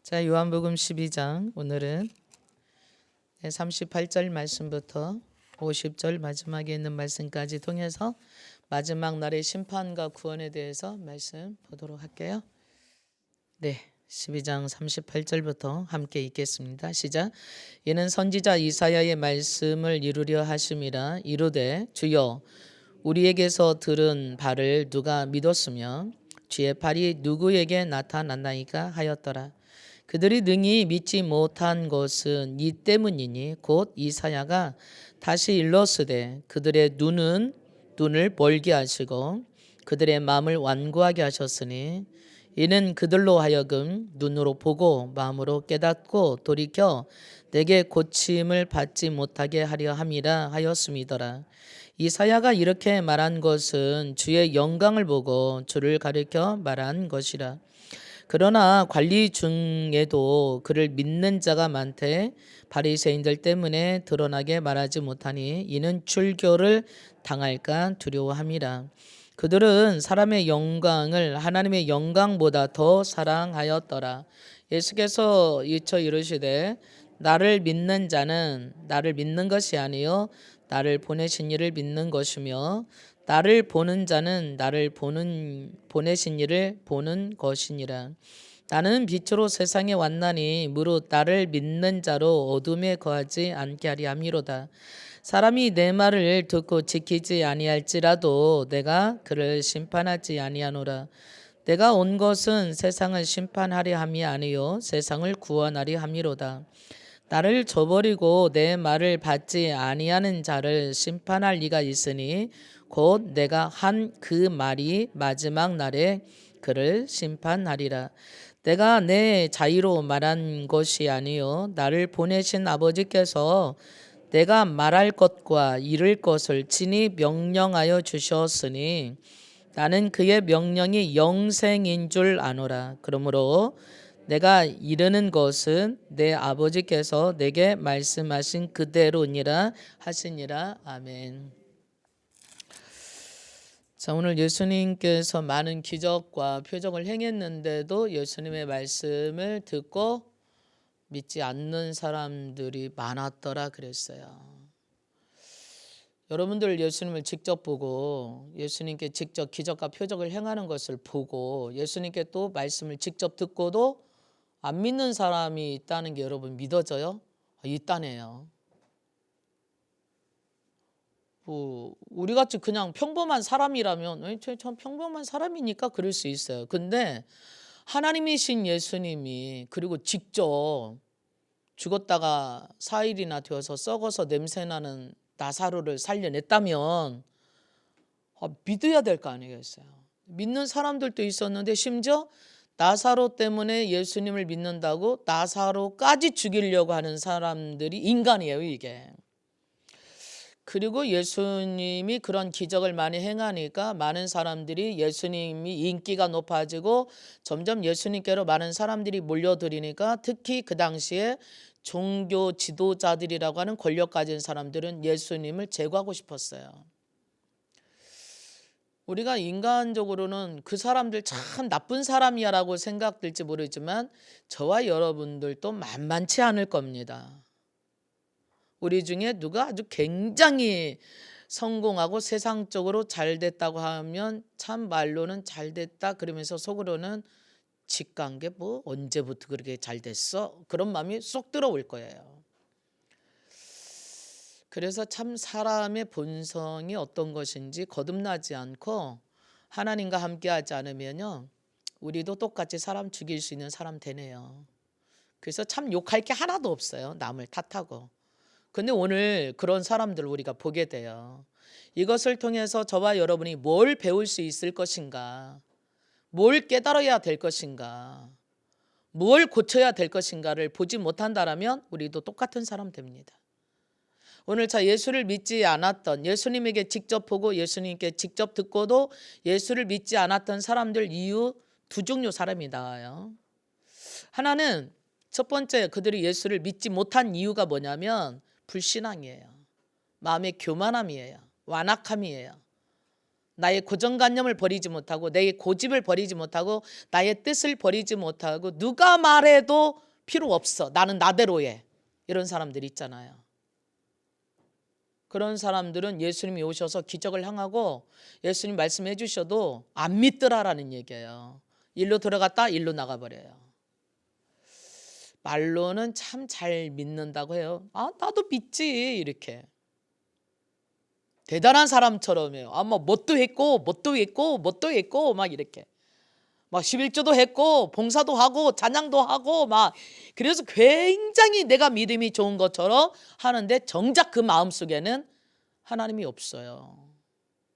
자, 요한복음 12장 오늘은 38절 말씀부터 50절 마지막에 있는 말씀까지 통해서 마지막 날의 심판과 구원에 대해서 말씀 보도록 할게요. 네, 12장 38절부터 함께 읽겠습니다. 시작. 이는 선지자 이사야의 말씀을 이루려 하심이라. 이르되 주여 우리에게서 들은 바를 누가 믿었으며 주의 발이 누구에게 나타났나이까 하였더라. 그들이 능히 믿지 못한 것은 이 때문이니 곧 이사야가 다시 일렀으되 그들의 눈을 멀게 하시고 그들의 마음을 완고하게 하셨으니 이는 그들로 하여금 눈으로 보고 마음으로 깨닫고 돌이켜 내게 고침을 받지 못하게 하려 함이라 하였음이더라. 이사야가 이렇게 말한 것은 주의 영광을 보고 주를 가리켜 말한 것이라. 그러나 관리 중에도 그를 믿는 자가 많되 바리새인들 때문에 드러나게 말하지 못하니 이는 출교를 당할까 두려워함이라. 그들은 사람의 영광을 하나님의 영광보다 더 사랑하였더라. 예수께서 이처 이르시되 나를 믿는 자는 나를 믿는 것이 아니요 나를 보내신 이를 믿는 것이며 나를 보는 자는 나를 보내신 이를 보는 것이니라. 나는 빛으로 세상에 왔나니 무릇 나를 믿는 자로 어둠에 거하지 않게 하리 함이로다. 사람이 내 말을 듣고 지키지 아니할지라도 내가 그를 심판하지 아니하노라. 내가 온 것은 세상을 심판하려 함이 아니요 세상을 구원하려 함이로다. 나를 저버리고 내 말을 받지 아니하는 자를 심판할 리가 있으니 곧 내가 한 그 말이 마지막 날에 그를 심판하리라. 내가 내 자의로 말한 것이 아니요 나를 보내신 아버지께서 내가 말할 것과 이룰 것을 친히 명령하여 주셨으니 나는 그의 명령이 영생인 줄 아노라. 그러므로 내가 이르는 것은 내 아버지께서 내게 말씀하신 그대로니라 하시니라. 아멘. 자, 오늘 예수님께서 많은 기적과 표적을 행했는데도 예수님의 말씀을 듣고 믿지 않는 사람들이 많았더라 그랬어요. 여러분들 예수님을 직접 보고 예수님께 직접 기적과 표적을 행하는 것을 보고 예수님께 또 말씀을 직접 듣고도 안 믿는 사람이 있다는 게 여러분 믿어져요? 있다네요. 우리같이 그냥 평범한 사람이라면 전 평범한 사람이니까 그럴 수 있어요. 근데 하나님이신 예수님이 그리고 직접 죽었다가 4일이나 되어서 썩어서 냄새나는 나사로를 살려냈다면 믿어야 될 거 아니겠어요. 믿는 사람들도 있었는데 심지어 나사로 때문에 예수님을 믿는다고 나사로까지 죽이려고 하는 사람들이 인간이에요, 이게. 그리고 예수님이 그런 기적을 많이 행하니까 많은 사람들이 예수님이 인기가 높아지고 점점 예수님께로 많은 사람들이 몰려들으니까 특히 그 당시에 종교 지도자들이라고 하는 권력 가진 사람들은 예수님을 제거하고 싶었어요. 우리가 인간적으로는 그 사람들 참 나쁜 사람이야 라고 생각될지 모르지만 저와 여러분들도 만만치 않을 겁니다. 우리 중에 누가 아주 굉장히 성공하고 세상적으로 잘 됐다고 하면 참 말로는 잘 됐다 그러면서 속으로는 직간 게 뭐 언제부터 그렇게 잘 됐어? 그런 마음이 쏙 들어올 거예요. 그래서 참 사람의 본성이 어떤 것인지 거듭나지 않고 하나님과 함께하지 않으면요 우리도 똑같이 사람 죽일 수 있는 사람 되네요. 그래서 참 욕할 게 하나도 없어요. 남을 탓하고. 근데 오늘 그런 사람들 우리가 보게 돼요. 이것을 통해서 저와 여러분이 뭘 배울 수 있을 것인가, 뭘 깨달아야 될 것인가, 뭘 고쳐야 될 것인가를 보지 못한다라면 우리도 똑같은 사람 됩니다. 오늘 예수를 믿지 않았던, 예수님에게 직접 보고 예수님께 직접 듣고도 예수를 믿지 않았던 사람들 이유 두 종류 사람이 나와요. 하나는 첫 번째 그들이 예수를 믿지 못한 이유가 뭐냐면 불신앙이에요. 마음의 교만함이에요. 완악함이에요. 나의 고정관념을 버리지 못하고 내 고집을 버리지 못하고 나의 뜻을 버리지 못하고 누가 말해도 필요 없어. 나는 나대로 해. 이런 사람들 있잖아요. 그런 사람들은 예수님이 오셔서 기적을 행하고 예수님 말씀해 주셔도 안 믿더라라는 얘기예요. 일로 들어갔다 일로 나가버려요. 말로는 참 잘 믿는다고 해요. 아, 나도 믿지 이렇게. 대단한 사람처럼 해요. 뭐 뭣도 했고 막 이렇게. 막 11조도 했고 봉사도 하고 찬양도 하고 막 그래서 굉장히 내가 믿음이 좋은 것처럼 하는데 정작 그 마음속에는 하나님이 없어요.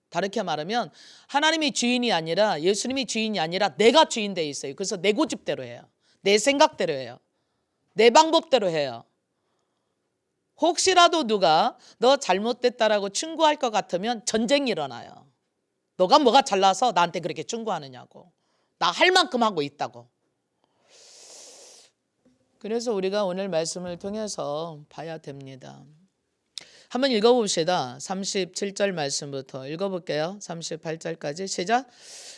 다르게 말하면 하나님이 주인이 아니라 예수님이 주인이 아니라 내가 주인 돼 있어요. 그래서 내 고집대로 해요. 내 생각대로 해요. 내 방법대로 해요. 혹시라도 누가 너 잘못됐다라고 충고할 것 같으면 전쟁이 일어나요. 너가 뭐가 잘나서 나한테 그렇게 충고하느냐고. 나 할 만큼 하고 있다고. 그래서 우리가 오늘 말씀을 통해서 봐야 됩니다. 한번 읽어봅시다. 37절 말씀부터 읽어볼게요. 38절까지 시작.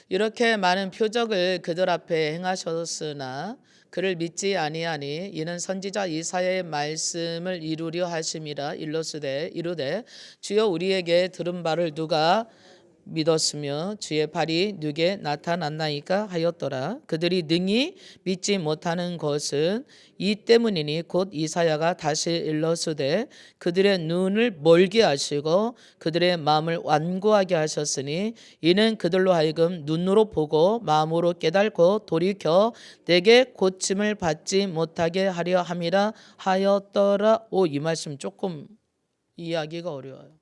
이렇게 많은 표적을 그들 앞에 행하셨으나 그를 믿지 아니하니 이는 선지자 이사야의 말씀을 이루려 하심이라. 이르되 주여 우리에게 들은 바를 누가 믿었으며 주의 발이 누게 나타났나이까 하였더라. 그들이 능히 믿지 못하는 것은 이 때문이니 곧 이사야가 다시 일러스되 그들의 눈을 멀게 하시고 그들의 마음을 완고하게 하셨으니 이는 그들로 하여금 눈으로 보고 마음으로 깨닫고 돌이켜 내게 고침을 받지 못하게 하려 함이라 하였더라. 이 말씀 조금 이해하기가 어려워요.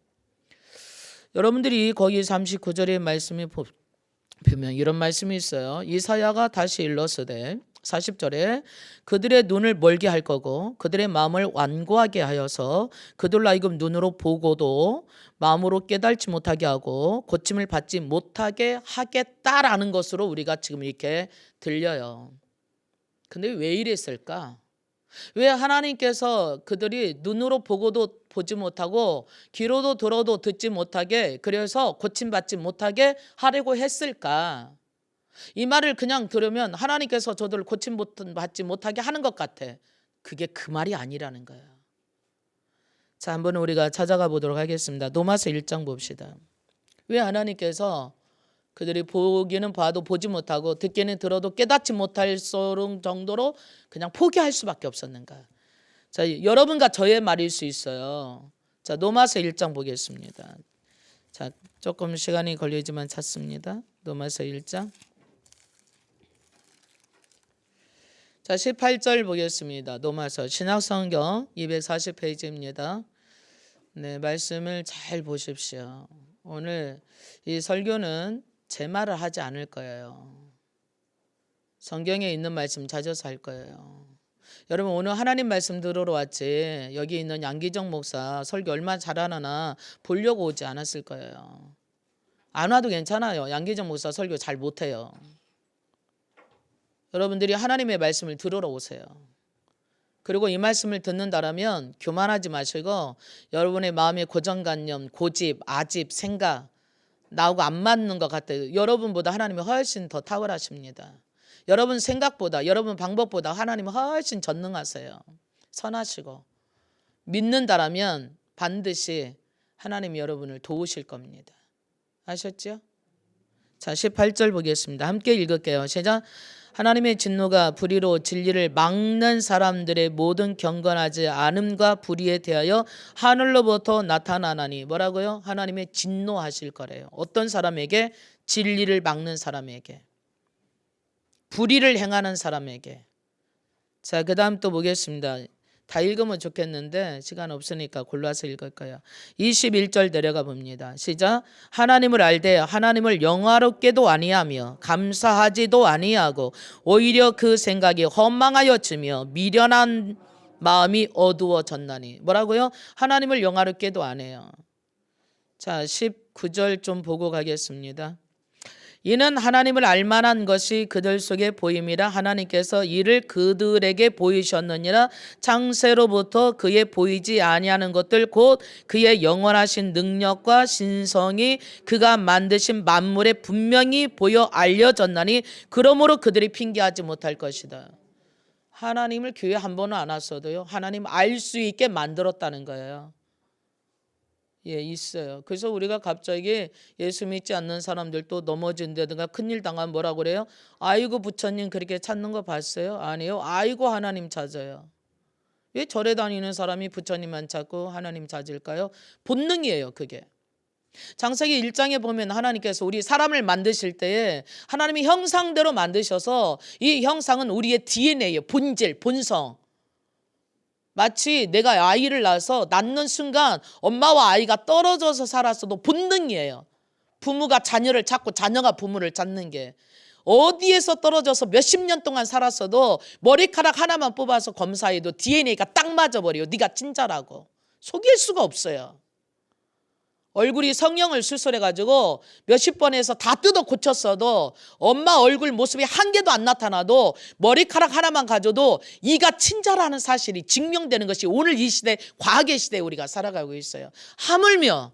여러분들이 거기 39절의 말씀에 보면 이런 말씀이 있어요. 이사야가 다시 일러스되 40절에 그들의 눈을 멀게 할 거고 그들의 마음을 완고하게 하여서 그들로 하여금 눈으로 보고도 마음으로 깨닫지 못하게 하고 고침을 받지 못하게 하겠다라는 것으로 우리가 지금 이렇게 들려요. 근데 왜 이랬을까? 왜 하나님께서 그들이 눈으로 보고도 보지 못하고 귀로도 들어도 듣지 못하게 그래서 고침받지 못하게 하려고 했을까? 이 말을 그냥 들으면 하나님께서 저들을 고침받지 못하게 하는 것 같아. 그게 그 말이 아니라는 거야. 자, 한번 우리가 찾아가 보도록 하겠습니다. 로마서 1장 봅시다. 왜 하나님께서 그들이 보기는 봐도 보지 못하고 듣기는 들어도 깨닫지 못할 정도로 그냥 포기할 수밖에 없었는가? 자, 여러분과 저의 말일 수 있어요. 자, 로마서 1장 보겠습니다. 자, 조금 시간이 걸리지만 찾습니다. 로마서 1장. 자, 18절 보겠습니다. 로마서 신약성경 240페이지입니다. 네, 말씀을 잘 보십시오. 오늘 이 설교는 제 말을 하지 않을 거예요. 성경에 있는 말씀 찾아서 할 거예요. 여러분 오늘 하나님 말씀 들으러 왔지 여기 있는 양기정 목사 설교 얼마나 잘하나 보려고 오지 않았을 거예요. 안 와도 괜찮아요. 양기정 목사 설교 잘 못해요. 여러분들이 하나님의 말씀을 들으러 오세요. 그리고 이 말씀을 듣는다라면 교만하지 마시고 여러분의 마음의 고정관념, 고집, 아집, 생각 나하고 안 맞는 것 같아요. 여러분보다 하나님이 훨씬 더 탁월하십니다. 여러분 생각보다 여러분 방법보다 하나님은 훨씬 전능하세요. 선하시고 믿는다라면 반드시 하나님이 여러분을 도우실 겁니다. 아셨죠? 자, 18절 보겠습니다. 함께 읽을게요. 시작. 하나님의 진노가 불의로 진리를 막는 사람들의 모든 경건하지 않음과 불의에 대하여 하늘로부터 나타나나니 뭐라고요? 하나님의 진노하실 거래요. 어떤 사람에게? 진리를 막는 사람에게, 불의를 행하는 사람에게. 자, 그 다음 또 보겠습니다. 다 읽으면 좋겠는데 시간 없으니까 골라서 읽을 거예요. 21절 내려가 봅니다. 시작. 하나님을 알되 하나님을 영화롭게도 아니하며 감사하지도 아니하고 오히려 그 생각이 허망하여지며 미련한 마음이 어두워졌나니 뭐라고요? 하나님을 영화롭게도 안 해요. 자, 19절 좀 보고 가겠습니다. 이는 하나님을 알만한 것이 그들 속에 보임이라 하나님께서 이를 그들에게 보이셨느니라. 창세로부터 그의 보이지 아니하는 것들 곧 그의 영원하신 능력과 신성이 그가 만드신 만물에 분명히 보여 알려졌나니 그러므로 그들이 핑계하지 못할 것이다. 하나님을 교회 한 번은 안 왔어도요, 하나님 알 수 있게 만들었다는 거예요. 예, 있어요. 그래서 우리가 갑자기 예수 믿지 않는 사람들도 넘어진다든가 큰일 당하면 뭐라고 그래요? 아이고 부처님 그렇게 찾는 거 봤어요? 아니요. 아이고 하나님 찾아요. 왜 절에 다니는 사람이 부처님만 찾고 하나님 찾을까요? 본능이에요, 그게. 창세기 1장에 보면 하나님께서 우리 사람을 만드실 때에 하나님이 형상대로 만드셔서 이 형상은 우리의 DNA예요. 본질, 본성. 마치 내가 아이를 낳아서 낳는 순간 엄마와 아이가 떨어져서 살았어도 본능이에요. 부모가 자녀를 찾고 자녀가 부모를 찾는 게. 어디에서 떨어져서 몇십 년 동안 살았어도 머리카락 하나만 뽑아서 검사해도 DNA가 딱 맞아버려요. 네가 진짜라고. 속일 수가 없어요. 얼굴이 성형을 수술해가지고 몇십 번에서 다 뜯어 고쳤어도 엄마 얼굴 모습이 한 개도 안 나타나도 머리카락 하나만 가져도 이가 친자라는 사실이 증명되는 것이 오늘 이 시대, 과학의 시대에 우리가 살아가고 있어요. 하물며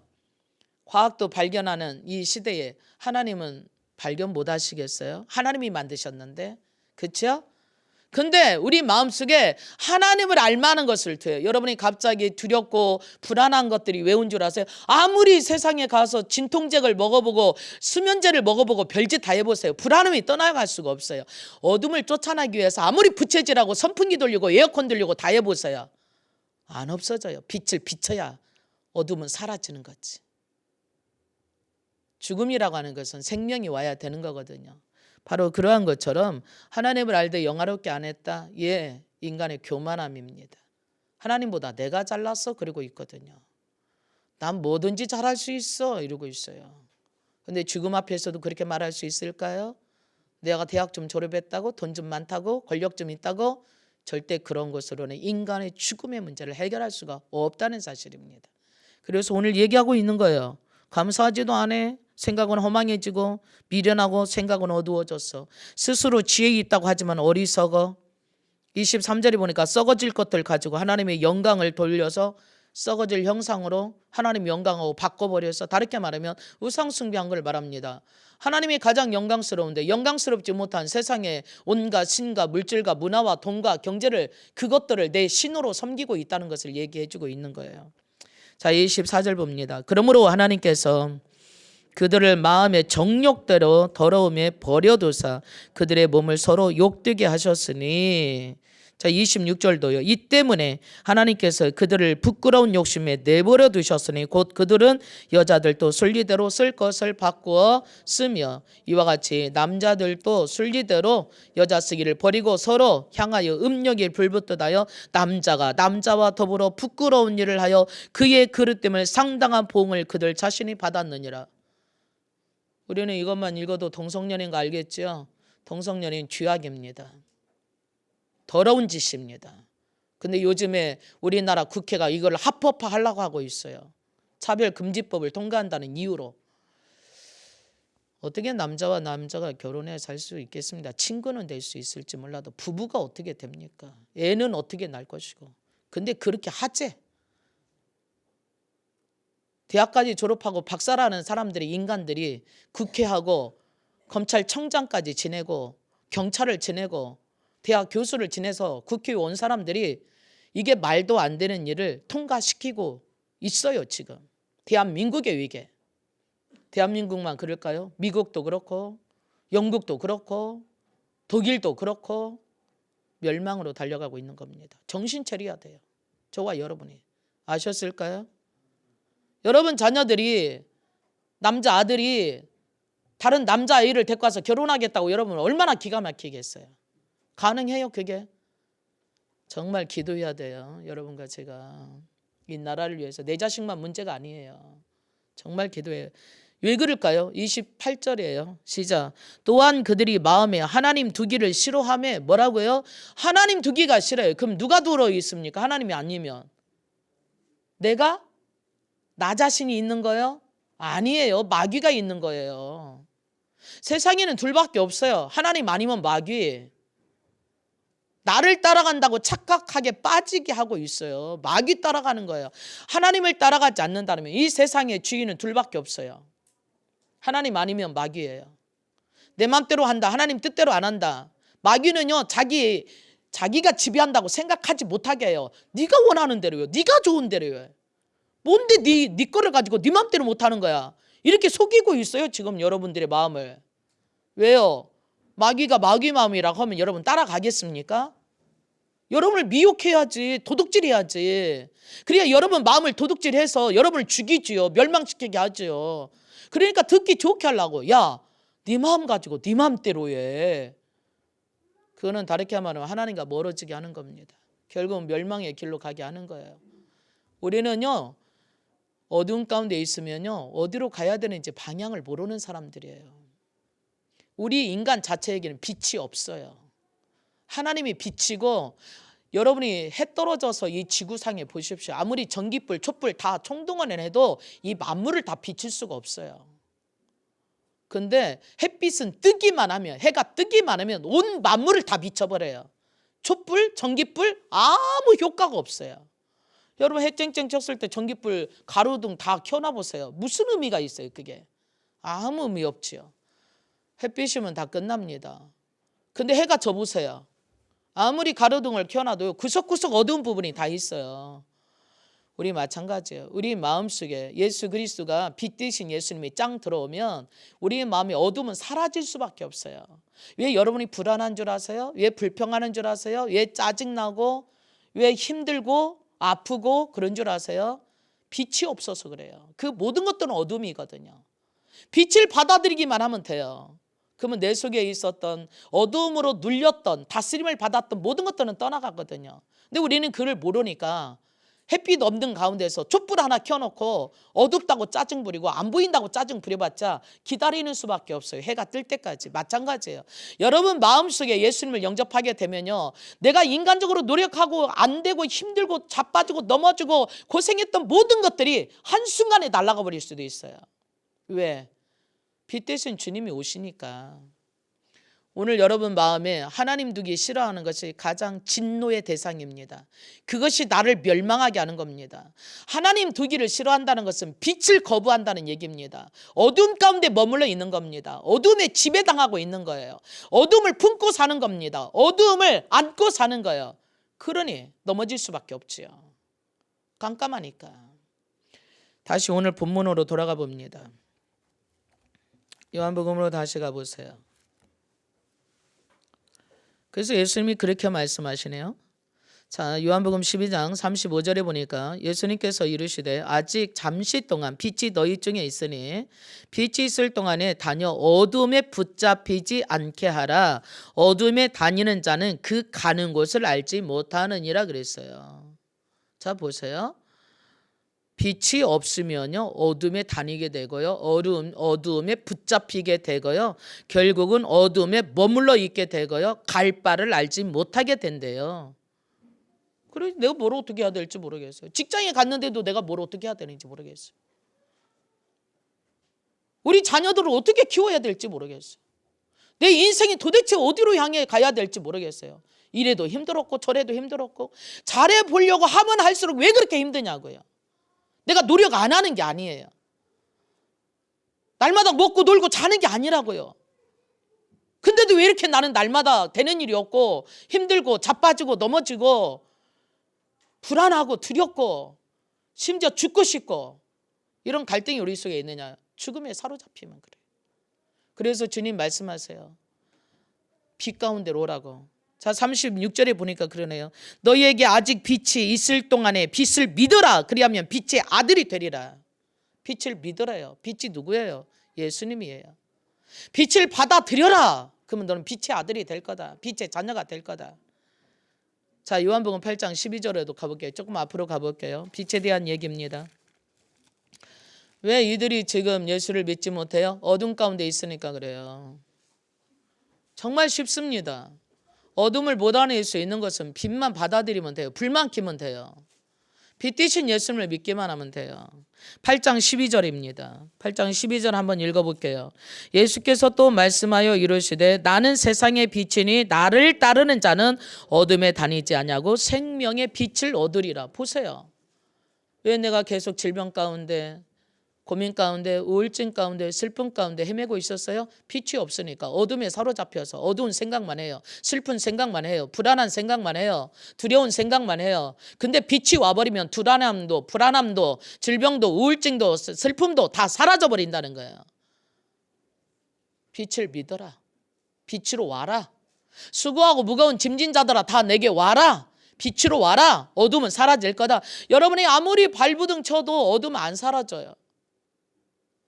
과학도 발견하는 이 시대에 하나님은 발견 못 하시겠어요? 하나님이 만드셨는데. 그렇죠? 근데 우리 마음속에 하나님을 알만한 것을 둬요. 여러분이 갑자기 두렵고 불안한 것들이 왜 온 줄 아세요? 아무리 세상에 가서 진통제를 먹어보고 수면제를 먹어보고 별짓 다 해보세요. 불안함이 떠나갈 수가 없어요. 어둠을 쫓아나기 위해서 아무리 부채질하고 선풍기 돌리고 에어컨 돌리고 다 해보세요. 안 없어져요. 빛을 비춰야 어둠은 사라지는 거지. 죽음이라고 하는 것은 생명이 와야 되는 거거든요. 바로 그러한 것처럼 하나님을 알되 영화롭게 안 했다. 예, 인간의 교만함입니다. 하나님보다 내가 잘났어 그러고 있거든요. 난 뭐든지 잘할 수 있어 이러고 있어요. 근데 죽음 앞에서도 그렇게 말할 수 있을까요? 내가 대학 좀 졸업했다고, 돈 좀 많다고, 권력 좀 있다고, 절대 그런 것으로는 인간의 죽음의 문제를 해결할 수가 없다는 사실입니다. 그래서 오늘 얘기하고 있는 거예요. 감사하지도 않아. 생각은 허망해지고 미련하고 생각은 어두워졌어. 스스로 지혜 있다고 하지만 어리석어. 23절에 보니까 썩어질 것들 가지고 하나님의 영광을 돌려서 썩어질 형상으로 하나님의 영광하고 바꿔버려서, 다르게 말하면 우상숭배한 걸 말합니다. 하나님이 가장 영광스러운데 영광스럽지 못한 세상의 온갖 신과 물질과 문화와 돈과 경제를, 그것들을 내 신으로 섬기고 있다는 것을 얘기해주고 있는 거예요. 자, 24절 봅니다. 그러므로 하나님께서 그들을 마음의 정욕대로 더러움에 버려두사 그들의 몸을 서로 욕되게 하셨으니. 자, 26절도요. 이 때문에 하나님께서 그들을 부끄러운 욕심에 내버려 두셨으니 곧 그들은 여자들도 순리대로 쓸 것을 바꾸어 쓰며 이와 같이 남자들도 순리대로 여자 쓰기를 버리고 서로 향하여 음욕에 불붙듯 하여 남자가 남자와 더불어 부끄러운 일을 하여 그의 그릇됨을 상당한 보응을 그들 자신이 받았느니라. 우리는 이것만 읽어도 동성연애인 거 알겠죠? 동성연애는 죄악입니다. 더러운 짓입니다. 근데 요즘에 우리나라 국회가 이걸 합법화하려고 하고 있어요. 차별금지법을 통과한다는 이유로. 어떻게 남자와 남자가 결혼해 살 수 있겠습니다. 친구는 될 수 있을지 몰라도 부부가 어떻게 됩니까? 애는 어떻게 날 것이고. 근데 그렇게 하재. 대학까지 졸업하고 박사라는 사람들이, 인간들이 국회하고 검찰청장까지 지내고 경찰을 지내고 대학 교수를 지내서 국회에 온 사람들이 이게 말도 안 되는 일을 통과시키고 있어요. 지금 대한민국의 위계. 대한민국만 그럴까요? 미국도 그렇고 영국도 그렇고 독일도 그렇고 멸망으로 달려가고 있는 겁니다. 정신 차려야 돼요. 저와 여러분이. 아셨을까요? 여러분 자녀들이, 남자 아들이 다른 남자아이를 데리고 와서 결혼하겠다고 여러분 얼마나 기가 막히겠어요. 가능해요 그게? 정말 기도해야 돼요. 여러분과 제가 이 나라를 위해서. 내 자식만 문제가 아니에요. 정말 기도해요. 왜 그럴까요? 28절이에요. 시작. 또한 그들이 마음에 하나님 두기를 싫어하며. 뭐라고요? 하나님 두기가 싫어요. 그럼 누가 들어있습니까? 하나님이 아니면. 내가? 나 자신이 있는 거예요? 아니에요. 마귀가 있는 거예요. 세상에는 둘밖에 없어요. 하나님 아니면 마귀. 나를 따라간다고 착각하게 빠지게 하고 있어요. 마귀 따라가는 거예요. 하나님을 따라가지 않는다면 이 세상의 주인은 둘밖에 없어요. 하나님 아니면 마귀예요. 내 맘대로 한다. 하나님 뜻대로 안 한다. 마귀는요, 자기가 지배한다고 생각하지 못하게 해요. 네가 원하는 대로요. 네가 좋은 대로요. 뭔데 네 거를 가지고 네 맘대로 못하는 거야. 이렇게 속이고 있어요, 지금 여러분들의 마음을. 왜요? 마귀가 마귀 마음이라고 하면 여러분 따라가겠습니까? 여러분을 미혹해야지, 도둑질해야지. 그래야 여러분 마음을 도둑질해서 여러분을 죽이지요. 멸망시키게 하지요. 그러니까 듣기 좋게 하려고. 야, 네 마음 가지고 네 마음대로 해. 그거는 다르게 말하면 하나님과 멀어지게 하는 겁니다. 결국은 멸망의 길로 가게 하는 거예요. 우리는요, 어두운 가운데 있으면요, 어디로 가야 되는지 방향을 모르는 사람들이에요. 우리 인간 자체에게는 빛이 없어요. 하나님이 빛이고, 여러분이 해 떨어져서 이 지구상에 보십시오. 아무리 전기불, 촛불 다 총동원해도 이 만물을 다 비칠 수가 없어요. 근데 햇빛은 뜨기만 하면, 해가 뜨기만 하면 온 만물을 다 비춰버려요. 촛불, 전기불 아무 효과가 없어요. 여러분 해 쨍쨍 쳤을 때 전기불, 가로등 다 켜놔보세요. 무슨 의미가 있어요 그게? 아무 의미 없지요. 햇빛이면 다 끝납니다. 근데 해가 져보세요. 아무리 가로등을 켜놔도 구석구석 어두운 부분이 다 있어요. 우리 마찬가지예요. 우리 마음속에 예수 그리스도가 빛 대신 예수님이 짱 들어오면 우리 마음의 어둠은 사라질 수밖에 없어요. 왜 여러분이 불안한 줄 아세요? 왜 불평하는 줄 아세요? 왜 짜증나고 왜 힘들고 아프고 그런 줄 아세요? 빛이 없어서 그래요. 그 모든 것들은 어둠이거든요. 빛을 받아들이기만 하면 돼요. 그러면 내 속에 있었던 어두움으로 눌렸던 다스림을 받았던 모든 것들은 떠나가거든요. 근데 우리는 그걸 모르니까 햇빛 없는 가운데서 촛불 하나 켜놓고 어둡다고 짜증 부리고 안 보인다고 짜증 부려봤자 기다리는 수밖에 없어요. 해가 뜰 때까지. 마찬가지예요. 여러분 마음속에 예수님을 영접하게 되면요, 내가 인간적으로 노력하고 안 되고 힘들고 자빠지고 넘어지고 고생했던 모든 것들이 한순간에 날아가 버릴 수도 있어요. 왜? 빛 대신 주님이 오시니까. 오늘 여러분 마음에 하나님 두기 싫어하는 것이 가장 진노의 대상입니다. 그것이 나를 멸망하게 하는 겁니다. 하나님 두기를 싫어한다는 것은 빛을 거부한다는 얘기입니다. 어두운 가운데 머물러 있는 겁니다. 어둠에 지배당하고 있는 거예요. 어둠을 품고 사는 겁니다. 어둠을 안고 사는 거예요. 그러니 넘어질 수밖에 없지요. 깜깜하니까. 다시 오늘 본문으로 돌아가 봅니다. 요한복음으로 다시 가보세요. 그래서 예수님이 그렇게 말씀하시네요. 자, 요한복음 12장 35절에 보니까 예수님께서 이르시되 아직 잠시 동안 빛이 너희 중에 있으니 빛이 있을 동안에 다녀 어둠에 붙잡히지 않게 하라. 어둠에 다니는 자는 그 가는 곳을 알지 못하느니라 그랬어요. 자, 보세요. 빛이 없으면요, 어둠에 다니게 되고요, 어두움에 붙잡히게 되고요, 결국은 어둠에 머물러 있게 되고요, 갈 바를 알지 못하게 된대요. 그래, 내가 뭘 어떻게 해야 될지 모르겠어요. 직장에 갔는데도 내가 뭘 어떻게 해야 되는지 모르겠어요. 우리 자녀들을 어떻게 키워야 될지 모르겠어요. 내 인생이 도대체 어디로 향해 가야 될지 모르겠어요. 이래도 힘들었고 저래도 힘들었고 잘해보려고 하면 할수록 왜 그렇게 힘드냐고요. 내가 노력 안 하는 게 아니에요. 날마다 먹고 놀고 자는 게 아니라고요. 근데도 왜 이렇게 나는 날마다 되는 일이 없고 힘들고 자빠지고 넘어지고 불안하고 두렵고 심지어 죽고 싶고 이런 갈등이 우리 속에 있느냐. 죽음에 사로잡히면 그래요. 그래서 주님 말씀하세요. 빛 가운데로 오라고. 자, 36절에 보니까 그러네요. 너희에게 아직 빛이 있을 동안에 빛을 믿어라. 그리하면 빛의 아들이 되리라. 빛을 믿으라요. 빛이 누구예요? 예수님이에요. 빛을 받아들여라. 그러면 너는 빛의 아들이 될 거다. 빛의 자녀가 될 거다. 자, 요한복음 8장 12절에도 가볼게요. 조금 앞으로 가볼게요. 빛에 대한 얘기입니다. 왜 이들이 지금 예수를 믿지 못해요? 어둠 가운데 있으니까 그래요. 정말 쉽습니다. 어둠을 못 알아낼 수 있는 것은 빛만 받아들이면 돼요. 불만 켜면 돼요. 빛 대신 예수님을 믿기만 하면 돼요. 8장 12절입니다. 8장 12절 한번 읽어볼게요. 예수께서 또 말씀하여 이르시되 나는 세상의 빛이니 나를 따르는 자는 어둠에 다니지 아니하고 생명의 빛을 얻으리라. 보세요. 왜 내가 계속 질병 가운데, 고민 가운데, 우울증 가운데, 슬픔 가운데 헤매고 있었어요? 빛이 없으니까. 어둠에 사로잡혀서 어두운 생각만 해요. 슬픈 생각만 해요. 불안한 생각만 해요. 두려운 생각만 해요. 근데 빛이 와버리면 불안함도, 불안함도, 질병도, 우울증도, 슬픔도 다 사라져버린다는 거예요. 빛을 믿어라. 빛으로 와라. 수고하고 무거운 짐진 자들아 다 내게 와라. 빛으로 와라. 어둠은 사라질 거다. 여러분이 아무리 발부등 쳐도 어둠은 안 사라져요.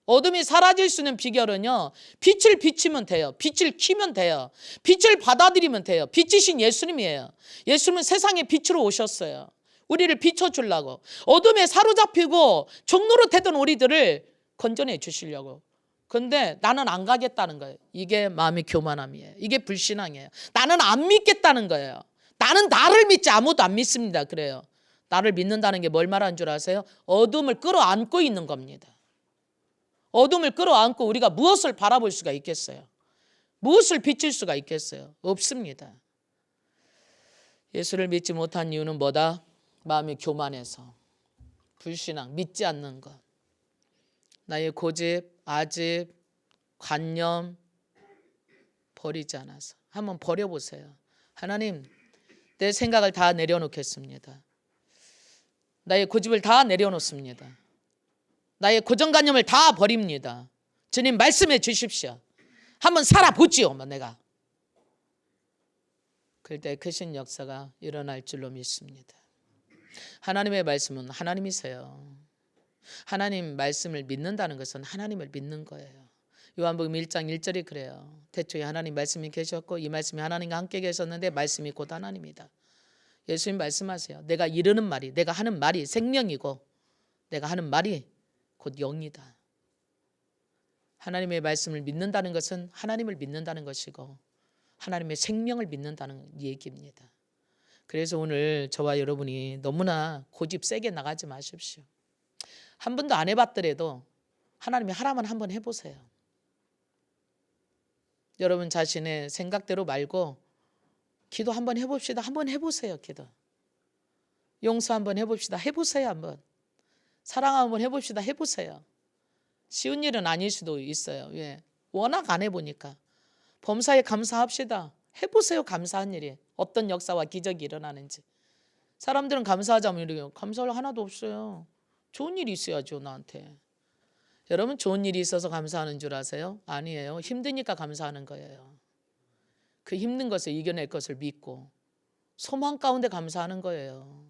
어둠이 사라질 수 있는 비결은요, 빛을 비치면 돼요. 빛을 키면 돼요. 빛을 받아들이면 돼요. 빛이신 예수님이에요. 예수님은 세상에 빛으로 오셨어요. 우리를 비춰주려고. 어둠에 사로잡히고 종로로 태던 우리들을 건져내 주시려고. 근데 나는 안 가겠다는 거예요. 이게 마음의 교만함이에요. 이게 불신앙이에요. 나는 안 믿겠다는 거예요. 나는 나를 믿지 아무도 안 믿습니다. 그래요. 나를 믿는다는 게 뭘 말하는 줄 아세요? 어둠을 끌어안고 있는 겁니다. 어둠을 끌어안고 우리가 무엇을 바라볼 수가 있겠어요? 무엇을 비칠 수가 있겠어요? 없습니다. 예수를 믿지 못한 이유는 뭐다? 마음이 교만해서, 불신앙, 믿지 않는 것, 나의 고집, 아집, 관념 버리지 않아서. 한번 버려보세요. 하나님, 내 생각을 다 내려놓겠습니다. 나의 고집을 다 내려놓습니다. 나의 고정관념을 다 버립니다. 주님 말씀해 주십시오. 한번 살아보지요. 내가. 그럴 때 크신 역사가 일어날 줄로 믿습니다. 하나님의 말씀은 하나님이세요. 하나님 말씀을 믿는다는 것은 하나님을 믿는 거예요. 요한복음 1장 1절이 그래요. 태초에 하나님 말씀이 계셨고 이 말씀이 하나님과 함께 계셨는데 말씀이 곧 하나님이다. 예수님 말씀하세요. 내가 이르는 말이, 내가 하는 말이 생명이고 내가 하는 말이 곧 영이다. 하나님의 말씀을 믿는다는 것은 하나님을 믿는다는 것이고 하나님의 생명을 믿는다는 얘기입니다. 그래서 오늘 저와 여러분이 너무나 고집 세게 나가지 마십시오. 한 번도 안 해봤더라도 하나님이 하라면 한번 해보세요. 여러분 자신의 생각대로 말고 기도 한번 해봅시다. 한번 해보세요. 기도. 용서 한번 해봅시다. 해보세요. 한번. 사랑 한번 해봅시다. 해보세요. 쉬운 일은 아닐 수도 있어요. 왜? 워낙 안 해보니까. 범사에 감사합시다. 해보세요. 감사한 일이. 어떤 역사와 기적이 일어나는지. 사람들은 감사하자면 이래요. 감사할 하나도 없어요. 좋은 일이 있어야죠. 나한테. 여러분 좋은 일이 있어서 감사하는 줄 아세요? 아니에요. 힘드니까 감사하는 거예요. 그 힘든 것을 이겨낼 것을 믿고 소망 가운데 감사하는 거예요.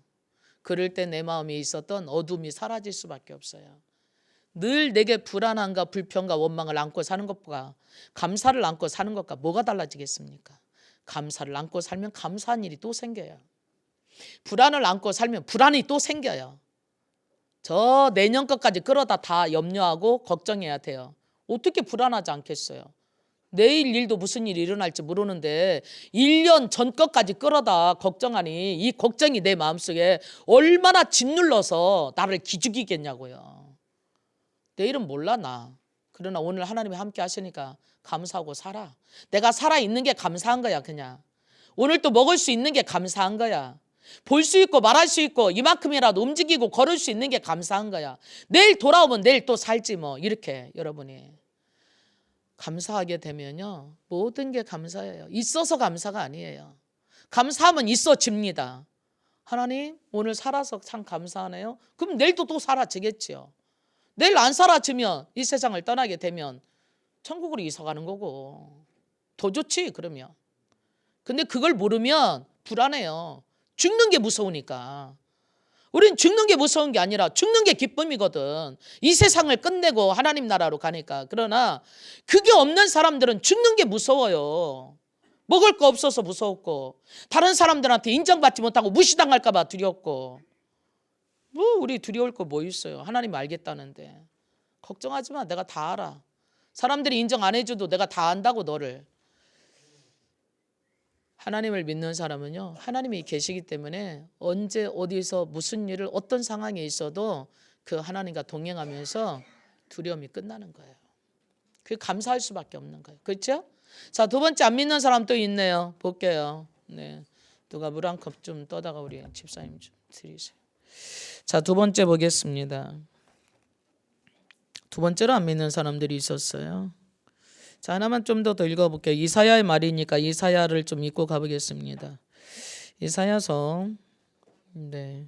그럴 때 내 마음에 있었던 어둠이 사라질 수밖에 없어요. 늘 내게 불안함과 불평과 원망을 안고 사는 것과 감사를 안고 사는 것과 뭐가 달라지겠습니까? 감사를 안고 살면 감사한 일이 또 생겨요. 불안을 안고 살면 불안이 또 생겨요. 저 내년 것까지 끌어다 다 염려하고 걱정해야 돼요. 어떻게 불안하지 않겠어요? 내일 일도 무슨 일이 일어날지 모르는데 1년 전 것까지 끌어다 걱정하니 이 걱정이 내 마음속에 얼마나 짓눌러서 나를 기죽이겠냐고요. 내일은 몰라 나. 그러나 오늘 하나님이 함께 하시니까 감사하고 살아. 내가 살아있는 게 감사한 거야 그냥. 오늘 또 먹을 수 있는 게 감사한 거야. 볼 수 있고 말할 수 있고 이만큼이라도 움직이고 걸을 수 있는 게 감사한 거야. 내일 돌아오면 내일 또 살지 뭐. 이렇게 여러분이 감사하게 되면요 모든 게 감사해요. 있어서 감사가 아니에요. 감사하면 있어집니다. 하나님 오늘 살아서 참 감사하네요. 그럼 내일도 또 사라지겠지요. 내일 안 사라지면 이 세상을 떠나게 되면 천국으로 이사 가는 거고 더 좋지 그러면. 근데 그걸 모르면 불안해요. 죽는 게 무서우니까. 우린 죽는 게 무서운 게 아니라 죽는 게 기쁨이거든. 이 세상을 끝내고 하나님 나라로 가니까. 그러나 그게 없는 사람들은 죽는 게 무서워요. 먹을 거 없어서 무서웠고 다른 사람들한테 인정받지 못하고 무시당할까 봐 두렵고. 뭐 우리 두려울 거 뭐 있어요. 하나님 알겠다는데. 걱정하지 마. 내가 다 알아. 사람들이 인정 안 해줘도 내가 다 안다고 너를. 하나님을 믿는 사람은요, 하나님이 계시기 때문에 언제 어디서 무슨 일을 어떤 상황에 있어도 그 하나님과 동행하면서 두려움이 끝나는 거예요. 그 감사할 수밖에 없는 거예요. 그렇죠? 자, 두 번째 안 믿는 사람 또 있네요. 볼게요. 네, 누가 물 한 컵 좀 떠다가 우리 집사님 좀 드리세요. 자, 두 번째 보겠습니다. 두 번째로 안 믿는 사람들이 있었어요. 자, 하나만 좀 더 읽어볼게요. 이사야의 말이니까 이사야를 좀 읽고 가보겠습니다. 이사야서, 네,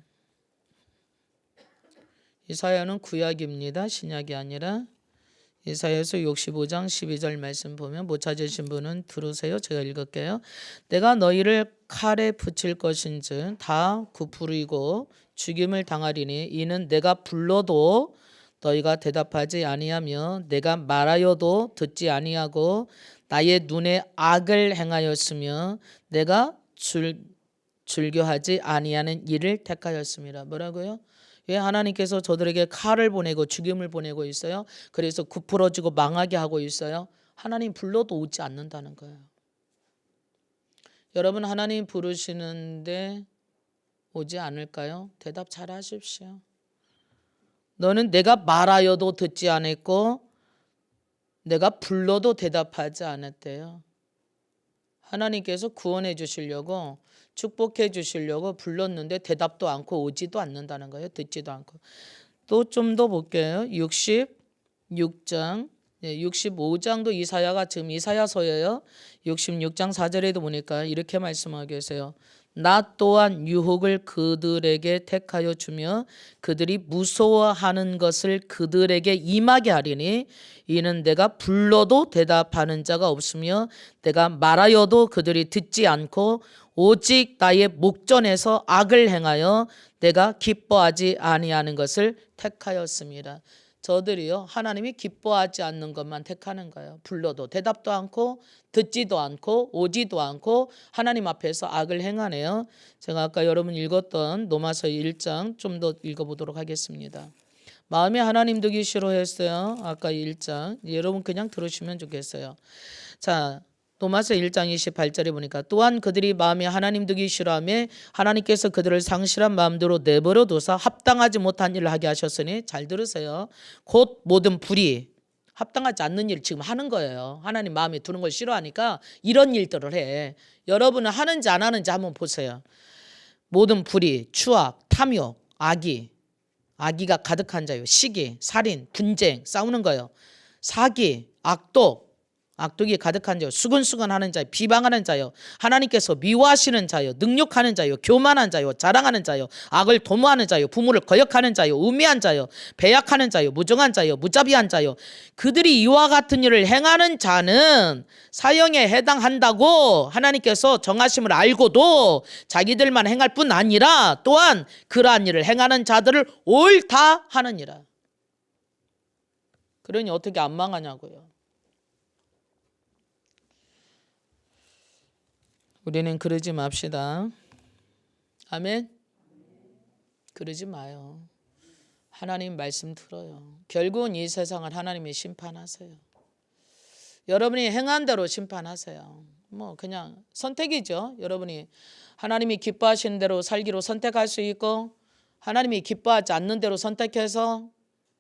이사야는 구약입니다. 신약이 아니라. 이사야서 65장 12절 말씀 보면 못 찾으신 분은 들으세요. 제가 읽을게요. 내가 너희를 칼에 붙일 것인즉 다 굽부리고 죽임을 당하리니 이는 내가 불러도 너희가 대답하지 아니하며 내가 말하여도 듣지 아니하고 나의 눈에 악을 행하였으며 내가 즐겨하지 아니하는 일을 택하였습니다. 뭐라고요? 왜 하나님께서 저들에게 칼을 보내고 죽임을 보내고 있어요? 그래서 굽부러지고 망하게 하고 있어요. 하나님 불러도 오지 않는다는 거예요. 여러분 하나님 부르시는데 오지 않을까요? 대답 잘 하십시오. 너는 내가 말하여도 듣지 않았고 내가 불러도 대답하지 않았대요. 하나님께서 구원해 주시려고 축복해 주시려고 불렀는데 대답도 않고 오지도 않는다는 거예요. 듣지도 않고. 또 좀 더 볼게요. 66장 65장도 이사야가 지금 이사야서예요. 66장 4절에도 보니까 이렇게 말씀하고 계세요. 나 또한 유혹을 그들에게 택하여 주며 그들이 무서워하는 것을 그들에게 임하게 하리니 이는 내가 불러도 대답하는 자가 없으며 내가 말하여도 그들이 듣지 않고 오직 나의 목전에서 악을 행하여 내가 기뻐하지 아니하는 것을 택하였습니다. 저들이요 하나님이 기뻐하지 않는 것만 택하는 거예요. 불러도 대답도 않고 듣지도 않고 오지도 않고 하나님 앞에서 악을 행하네요. 제가 아까 여러분 읽었던 로마서 1장 좀 더 읽어보도록 하겠습니다. 마음에 하나님 두기 싫어했어요. 아까 1장 여러분 그냥 들으시면 좋겠어요. 자, 로마서 1장 28절에 보니까 또한 그들이 마음에 하나님 두기 싫어하며 하나님께서 그들을 상실한 마음대로 내버려 두사 합당하지 못한 일을 하게 하셨으니 잘 들으세요. 곧 모든 불의 합당하지 않는 일 지금 하는 거예요. 하나님 마음에 두는 걸 싫어하니까 이런 일들을 해. 여러분은 하는지 안 하는지 한번 보세요. 모든 불의, 추악, 탐욕, 악의가 가득한 자요. 시기, 살인, 분쟁, 싸우는 거예요. 사기, 악독이 가득한 자요. 수근수근하는 자요. 비방하는 자요. 하나님께서 미워하시는 자요. 능욕하는 자요. 교만한 자요. 자랑하는 자요. 악을 도모하는 자요. 부모를 거역하는 자요. 우매한 자요. 배약하는 자요. 무정한 자요. 무자비한 자요. 그들이 이와 같은 일을 행하는 자는 사형에 해당한다고 하나님께서 정하심을 알고도 자기들만 행할 뿐 아니라 또한 그러한 일을 행하는 자들을 옳다 하느니라. 그러니 어떻게 안 망하냐고요. 우리는 그러지 맙시다. 아멘. 그러지 마요. 하나님 말씀 들어요. 결국은 이 세상을 하나님이 심판하세요. 여러분이 행한 대로 심판하세요. 뭐 그냥 선택이죠. 여러분이 하나님이 기뻐하시는 대로 살기로 선택할 수 있고 하나님이 기뻐하지 않는 대로 선택해서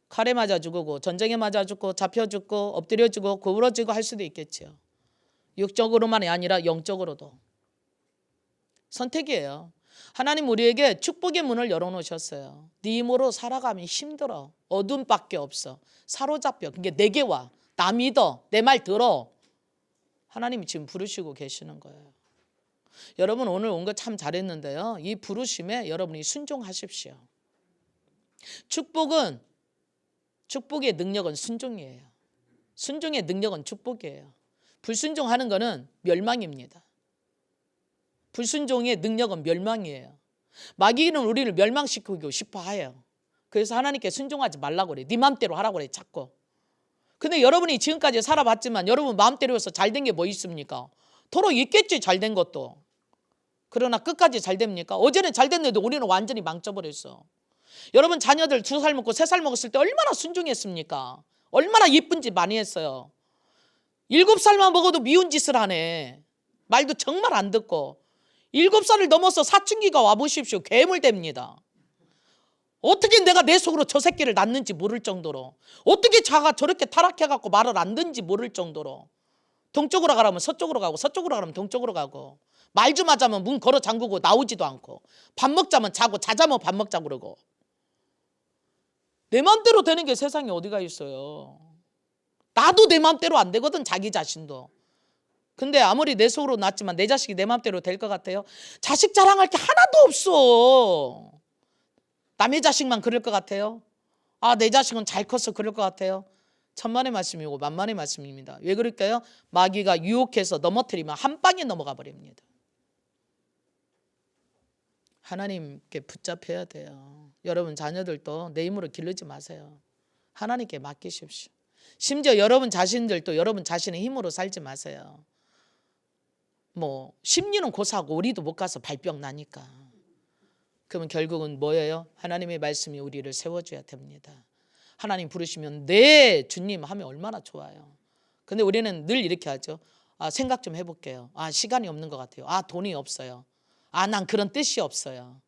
칼에 맞아 죽고 전쟁에 맞아 죽고 잡혀 죽고 엎드려 죽고 구부러지고 할 수도 있겠죠. 육적으로만이 아니라 영적으로도. 선택이에요. 하나님 우리에게 축복의 문을 열어놓으셨어요. 네 힘으로 살아가면 힘들어. 어둠밖에 없어. 사로잡혀. 그게 내게 와. 나 믿어. 내 말 들어. 하나님이 지금 부르시고 계시는 거예요. 여러분 오늘 온 거 참 잘했는데요. 이 부르심에 여러분이 순종하십시오. 축복의 능력은 순종이에요. 순종의 능력은 축복이에요. 불순종하는 거는 멸망입니다. 불순종의 능력은 멸망이에요. 마귀는 우리를 멸망시키고 싶어 해요. 그래서 하나님께 순종하지 말라고 그래. 네 마음대로 하라고 그래 자꾸. 근데 여러분이 지금까지 살아봤지만 여러분 마음대로 해서 잘된 게 뭐 있습니까? 도로 있겠지 잘된 것도. 그러나 끝까지 잘 됩니까? 어제는 잘 됐는데 우리는 완전히 망쳐버렸어. 여러분 자녀들 2살 먹고 3살 먹었을 때 얼마나 순종했습니까? 얼마나 예쁜 짓 많이 했어요. 7살만 먹어도 미운 짓을 하네. 말도 정말 안 듣고 7살을 넘어서 사춘기가 와보십시오. 괴물됩니다. 어떻게 내가 내 속으로 저 새끼를 낳는지 모를 정도로, 어떻게 자가 저렇게 타락해갖고 말을 안 듣는지 모를 정도로, 동쪽으로 가라면 서쪽으로 가고 서쪽으로 가라면 동쪽으로 가고, 말 좀 하자면 문 걸어 잠그고 나오지도 않고, 밥 먹자면 자고 자자면 밥 먹자고 그러고. 내 맘대로 되는 게 세상에 어디가 있어요. 나도 내 맘대로 안 되거든, 자기 자신도. 근데 아무리 내 속으로 낳았지만 내 자식이 내 맘대로 될 것 같아요? 자식 자랑할 게 하나도 없어. 남의 자식만 그럴 것 같아요? 아, 내 자식은 잘 컸어 그럴 것 같아요? 천만의 말씀이고 만만의 말씀입니다. 왜 그럴까요? 마귀가 유혹해서 넘어뜨리면 한 방에 넘어가 버립니다. 하나님께 붙잡혀야 돼요. 여러분 자녀들도 내 힘으로 기르지 마세요. 하나님께 맡기십시오. 심지어 여러분 자신들도 여러분 자신의 힘으로 살지 마세요. 뭐 심리는 고사하고 우리도 못 가서 발병 나니까. 그러면 결국은 뭐예요? 하나님의 말씀이 우리를 세워줘야 됩니다. 하나님 부르시면 네 주님 하면 얼마나 좋아요. 근데 우리는 늘 이렇게 하죠. 아, 생각 좀 해볼게요. 아, 시간이 없는 것 같아요. 아, 돈이 없어요. 아, 난 그런 뜻이 없어요.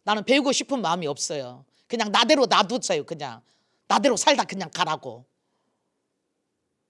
나는 배우고 싶은 마음이 없어요. 그냥 나대로 놔두세요. 그냥 나대로 살다 그냥 가라고.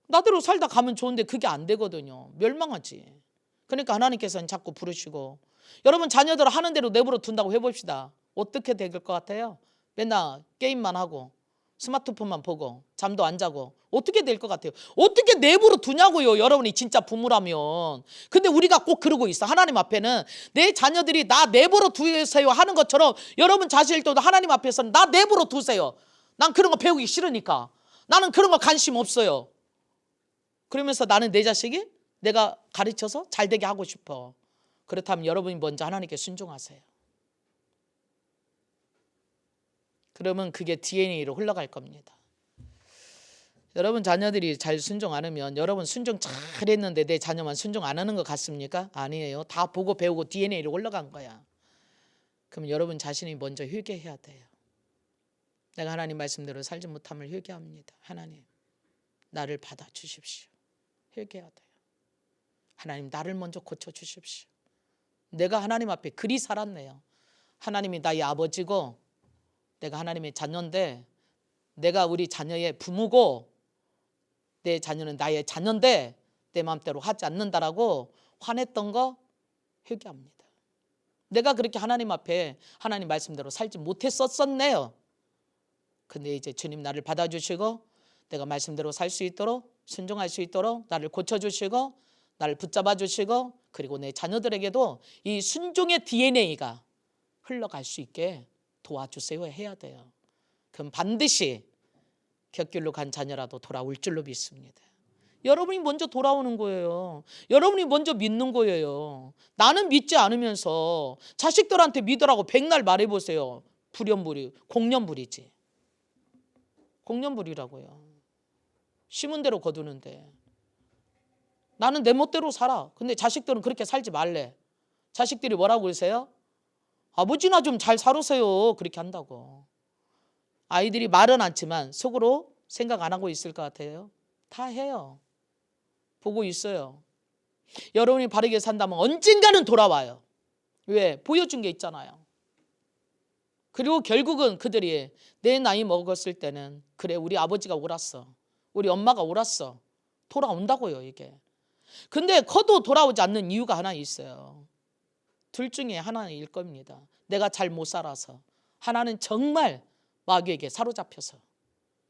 나대로 살다 가면 좋은데 그게 안 되거든요. 멸망하지. 그러니까 하나님께서는 자꾸 부르시고, 여러분 자녀들 하는 대로 내버려 둔다고 해봅시다. 어떻게 될 것 같아요? 맨날 게임만 하고 스마트폰만 보고 잠도 안 자고 어떻게 될 것 같아요? 어떻게 내버려 두냐고요, 여러분이 진짜 부모라면. 근데 우리가 꼭 그러고 있어. 하나님 앞에는 내 자녀들이 나 내버려 두세요 하는 것처럼 여러분 자신들도 하나님 앞에서는 나 내버려 두세요. 난 그런 거 배우기 싫으니까. 나는 그런 거 관심 없어요. 그러면서 나는 내 자식이 내가 가르쳐서 잘 되게 하고 싶어. 그렇다면 여러분이 먼저 하나님께 순종하세요. 그러면 그게 DNA로 흘러갈 겁니다. 여러분 자녀들이 잘 순종 안 하면, 여러분 순종 잘했는데 내 자녀만 순종 안 하는 것 같습니까? 아니에요. 다 보고 배우고 DNA로 올라간 거야. 그럼 여러분 자신이 먼저 회개해야 돼요. 내가 하나님 말씀대로 살지 못함을 회개합니다. 하나님, 나를 받아주십시오. 회개해야 돼요. 하나님, 나를 먼저 고쳐주십시오. 내가 하나님 앞에 그리 살았네요. 하나님이 나의 아버지고 내가 하나님의 자녀인데, 내가 우리 자녀의 부모고 내 자녀는 나의 자녀인데 내 마음대로 하지 않는다라고 화냈던 거 회개합니다. 내가 그렇게 하나님 앞에 하나님 말씀대로 살지 못했었네요. 근데 이제 주님 나를 받아주시고 내가 말씀대로 살 수 있도록, 순종할 수 있도록 나를 고쳐주시고 나를 붙잡아 주시고, 그리고 내 자녀들에게도 이 순종의 DNA가 흘러갈 수 있게 도와주세요 해야 돼요. 그럼 반드시 곁길로 간 자녀라도 돌아올 줄로 믿습니다. 여러분이 먼저 돌아오는 거예요. 여러분이 먼저 믿는 거예요. 나는 믿지 않으면서 자식들한테 믿으라고 백날 말해보세요. 불연불이, 공연불이지. 공연불이라고요. 심은 대로 거두는데. 나는 내 멋대로 살아. 근데 자식들은 그렇게 살지 말래. 자식들이 뭐라고 그러세요? 아버지나 좀 잘 살으세요. 그렇게 한다고. 아이들이 말은 않지만 속으로 생각 안 하고 있을 것 같아요? 다 해요. 보고 있어요. 여러분이 바르게 산다면 언젠가는 돌아와요. 왜? 보여준 게 있잖아요. 그리고 결국은 그들이 내 나이 먹었을 때는, 그래 우리 아버지가 옳았어, 우리 엄마가 옳았어, 돌아온다고요 이게. 근데 커도 돌아오지 않는 이유가 하나 있어요. 둘 중에 하나일 겁니다. 내가 잘 못 살아서, 하나는 정말 마귀에게 사로잡혀서.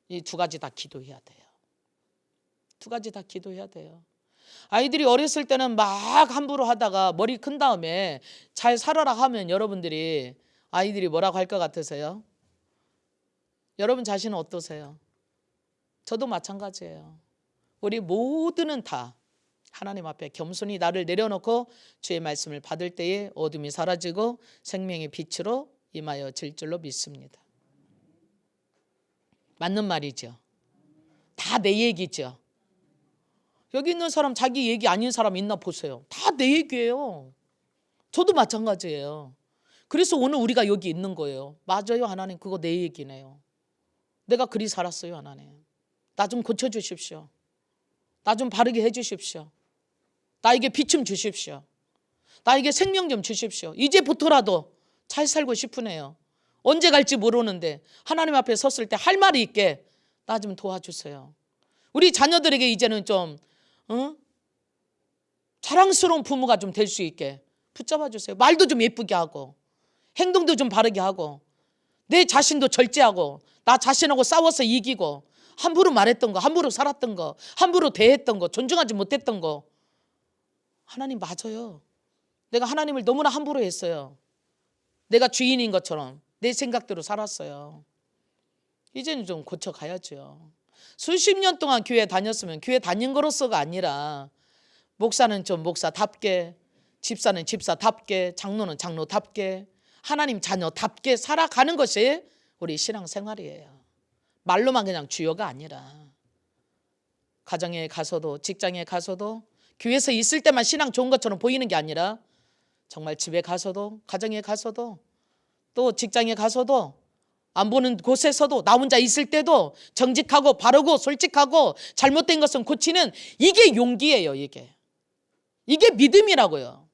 이 두 가지 다 기도해야 돼요. 두 가지 다 기도해야 돼요. 아이들이 어렸을 때는 막 함부로 하다가 머리 큰 다음에 잘 살아라 하면 여러분들이, 아이들이 뭐라고 할 것 같으세요? 여러분 자신은 어떠세요? 저도 마찬가지예요. 우리 모두는 다 하나님 앞에 겸손히 나를 내려놓고 주의 말씀을 받을 때에 어둠이 사라지고 생명의 빛으로 임하여 질 줄로 믿습니다. 맞는 말이죠. 다 내 얘기죠. 여기 있는 사람 자기 얘기 아닌 사람 있나 보세요. 다 내 얘기예요. 저도 마찬가지예요. 그래서 오늘 우리가 여기 있는 거예요. 맞아요 하나님, 그거 내 얘기네요. 내가 그리 살았어요 하나님. 나 좀 고쳐주십시오. 나 좀 바르게 해주십시오. 나에게 빛 좀 주십시오. 나에게 생명 좀 주십시오. 이제부터라도 잘 살고 싶으네요. 언제 갈지 모르는데 하나님 앞에 섰을 때 할 말이 있게 나 좀 도와주세요. 우리 자녀들에게 이제는 좀 자랑스러운 부모가 좀 될 수 있게 붙잡아 주세요. 말도 좀 예쁘게 하고 행동도 좀 바르게 하고 내 자신도 절제하고 나 자신하고 싸워서 이기고 함부로 말했던 거, 함부로 살았던 거, 함부로 대했던 거, 존중하지 못했던 거. 하나님 맞아요. 내가 하나님을 너무나 함부로 했어요. 내가 주인인 것처럼 내 생각대로 살았어요. 이제는 좀 고쳐가야죠. 수십 년 동안 교회 다녔으면 교회 다닌 거로서가 아니라 목사는 좀 목사답게, 집사는 집사답게, 장로는 장로답게, 하나님 자녀답게 살아가는 것이 우리 신앙생활이에요. 말로만 그냥 주요가 아니라 가정에 가서도 직장에 가서도 교회에서 있을 때만 신앙 좋은 것처럼 보이는 게 아니라 정말 집에 가서도 가정에 가서도 또 직장에 가서도 안 보는 곳에서도 나 혼자 있을 때도 정직하고 바르고 솔직하고 잘못된 것은 고치는 이게 용기예요. 이게 믿음이라고요.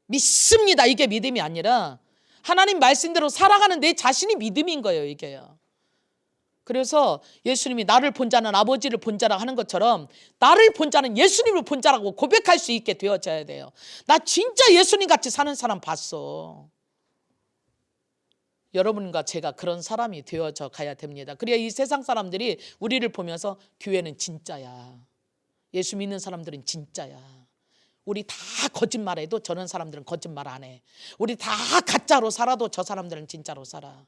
믿습니다. 이게 믿음이 아니라 하나님 말씀대로 살아가는 내 자신이 믿음인 거예요. 이게요. 그래서 예수님이 나를 본 자는 아버지를 본 자라 하는 것처럼 나를 본 자는 예수님을 본 자라고 고백할 수 있게 되어져야 돼요. 나 진짜 예수님 같이 사는 사람 봤어. 여러분과 제가 그런 사람이 되어져 가야 됩니다. 그래야 이 세상 사람들이 우리를 보면서 교회는 진짜야. 예수 믿는 사람들은 진짜야. 우리 다 거짓말해도 저런 사람들은 거짓말 안 해. 우리 다 가짜로 살아도 저 사람들은 진짜로 살아.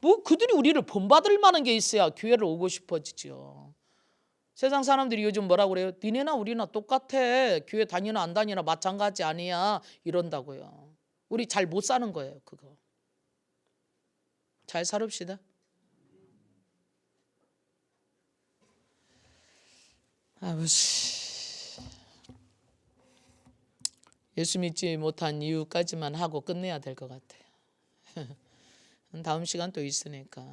뭐 그들이 우리를 본받을 만한 게 있어야 교회를 오고 싶어지죠. 세상 사람들이 요즘 뭐라고 그래요? 니네나 우리나 똑같아. 교회 다니나 안 다니나 마찬가지 아니야. 이런다고요. 우리 잘 못 사는 거예요. 그거. 잘 살읍시다. 아버지, 예수 믿지 못한 이유까지만 하고 끝내야 될 것 같아요. 다음 시간 또 있으니까.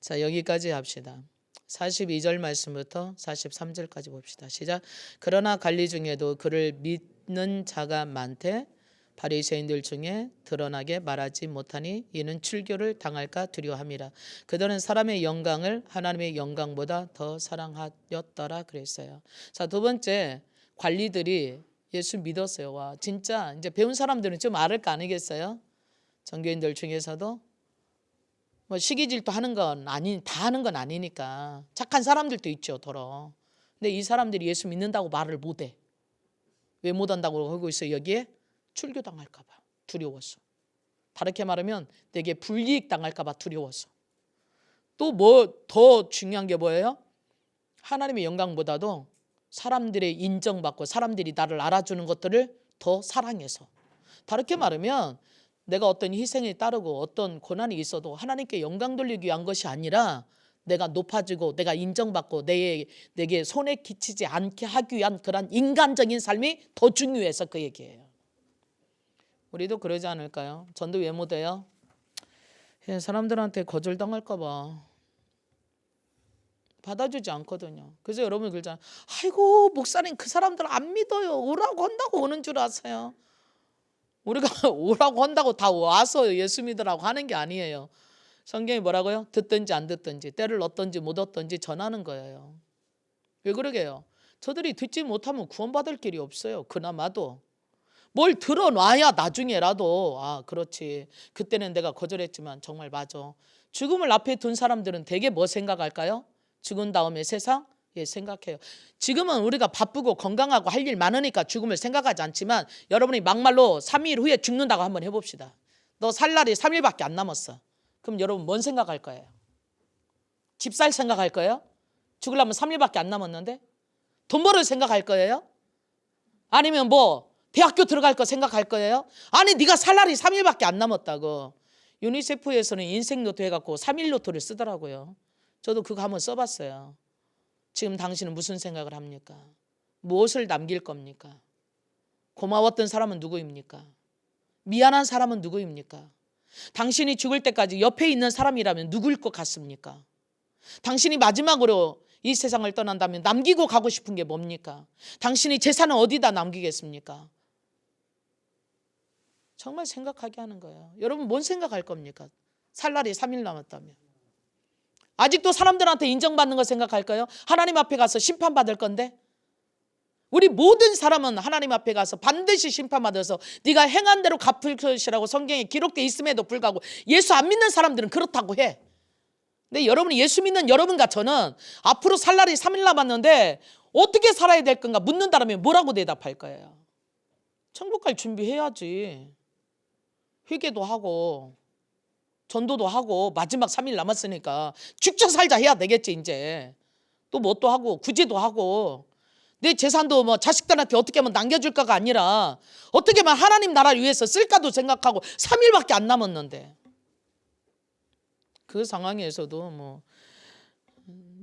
자, 여기까지 합시다. 42절 말씀부터 43절까지 봅시다. 시작. 그러나 관리 중에도 그를 믿는 자가 많되 바리새인들 중에 드러나게 말하지 못하니 이는 출교를 당할까 두려워함이라. 그들은 사람의 영광을 하나님의 영광보다 더 사랑하였더라 그랬어요. 자, 두 번째, 관리들이 예수 믿었어요. 와, 진짜 이제 배운 사람들은 좀 알을 거 아니겠어요? 전교인들 중에서도 뭐 시기질투 하는 건 다 하는 건 아니니까 착한 사람들도 있죠, 더러. 근데 이 사람들이 예수 믿는다고 말을 못해. 왜 못한다고 하고 있어요? 여기에 출교당할까 봐 두려워서. 다르게 말하면 내게 불이익 당할까 봐 두려워서. 또 뭐 더 중요한 게 뭐예요? 하나님의 영광보다도 사람들의 인정받고 사람들이 나를 알아주는 것들을 더 사랑해서. 다르게 말하면 내가 어떤 희생에 따르고 어떤 고난이 있어도 하나님께 영광 돌리기 위한 것이 아니라 내가 높아지고 내가 인정받고 내게 손에 끼치지 않게 하기 위한 그런 인간적인 삶이 더 중요해서 그 얘기예요. 우리도 그러지 않을까요? 전도 왜 못해요? 사람들한테 거절당할까 봐 받아주지 않거든요. 그래서 여러분 그러잖아요. 아이고 목사님 그 사람들 안 믿어요. 오라고 한다고 오는 줄 아세요? 우리가 오라고 한다고 다 와서 예수 믿으라고 하는 게 아니에요. 성경이 뭐라고요? 듣든지 안 듣든지 때를 얻든지 못 얻든지 전하는 거예요. 왜 그러게요? 저들이 듣지 못하면 구원받을 길이 없어요. 그나마도 뭘 들어놔야 나중에라도 그렇지. 그때는 내가 거절했지만 정말 맞아. 죽음을 앞에 둔 사람들은 대개 뭐 생각할까요? 죽은 다음에 세상? 예, 생각해요. 지금은 우리가 바쁘고 건강하고 할 일 많으니까 죽음을 생각하지 않지만 여러분이 막말로 3일 후에 죽는다고 한번 해봅시다. 너 살 날이 3일밖에 안 남았어. 그럼 여러분 뭔 생각할 거예요? 집 살 생각할 거예요? 죽으려면 3일밖에 안 남았는데? 돈 벌을 생각할 거예요? 아니면 뭐 대학교 들어갈 거 생각할 거예요? 아니 네가 살 날이 3일밖에 안 남았다고. 유니세프에서는 인생노트 해갖고 3일노트를 쓰더라고요. 저도 그거 한번 써봤어요. 지금 당신은 무슨 생각을 합니까? 무엇을 남길 겁니까? 고마웠던 사람은 누구입니까? 미안한 사람은 누구입니까? 당신이 죽을 때까지 옆에 있는 사람이라면 누구일 것 같습니까? 당신이 마지막으로 이 세상을 떠난다면 남기고 가고 싶은 게 뭡니까? 당신이 재산은 어디다 남기겠습니까? 정말 생각하게 하는 거예요. 여러분 뭔 생각할 겁니까? 살 날이 3일 남았다면. 아직도 사람들한테 인정받는 거 생각할까요? 하나님 앞에 가서 심판받을 건데. 우리 모든 사람은 하나님 앞에 가서 반드시 심판받아서 네가 행한 대로 갚을 것이라고 성경에 기록되어 있음에도 불구하고 예수 안 믿는 사람들은 그렇다고 해. 근데 여러분이 예수 믿는 여러분과 저는 앞으로 살 날이 3일 남았는데 어떻게 살아야 될 건가 묻는다면 뭐라고 대답할 거예요? 천국 갈 준비해야지. 회개도 하고 전도도 하고 마지막 3일 남았으니까 죽자 살자 해야 되겠지 이제. 또 뭣도 하고 구제도 하고 내 재산도 뭐 자식들한테 어떻게 하면 남겨줄까가 아니라 어떻게 하면 하나님 나라를 위해서 쓸까도 생각하고 3일밖에 안 남았는데 그 상황에서도 뭐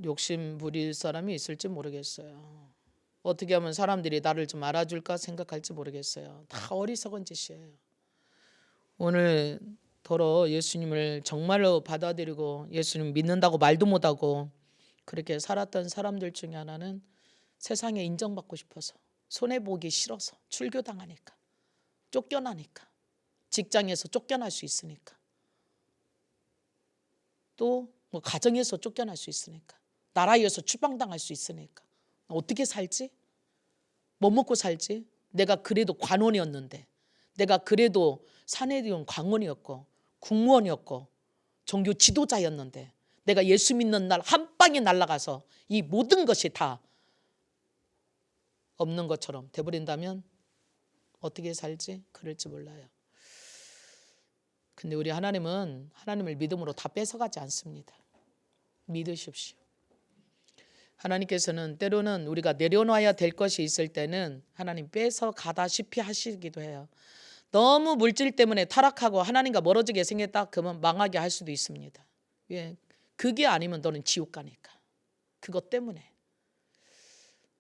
욕심 부릴 사람이 있을지 모르겠어요. 어떻게 하면 사람들이 나를 좀 알아줄까 생각할지 모르겠어요. 다 어리석은 짓이에요. 오늘 더러 예수님을 정말로 받아들이고 예수님 믿는다고 말도 못하고 그렇게 살았던 사람들 중에 하나는 세상에 인정받고 싶어서 손해보기 싫어서 출교당하니까 쫓겨나니까 직장에서 쫓겨날 수 있으니까 또 뭐 가정에서 쫓겨날 수 있으니까 나라에서 추방당할 수 있으니까 어떻게 살지? 뭐 먹고 살지? 내가 그래도 관원이었는데 내가 그래도 사내리온 광원이었고 국무원이었고 종교 지도자였는데 내가 예수 믿는 날 한 방에 날아가서 이 모든 것이 다 없는 것처럼 돼버린다면 어떻게 살지? 그럴지 몰라요. 근데 우리 하나님은 하나님을 믿음으로 다 뺏어가지 않습니다. 믿으십시오. 하나님께서는 때로는 우리가 내려놔야 될 것이 있을 때는 하나님 뺏어가다시피 하시기도 해요. 너무 물질 때문에 타락하고 하나님과 멀어지게 생겼다 그러면 망하게 할 수도 있습니다. 왜? 그게 아니면 너는 지옥 가니까. 그것 때문에.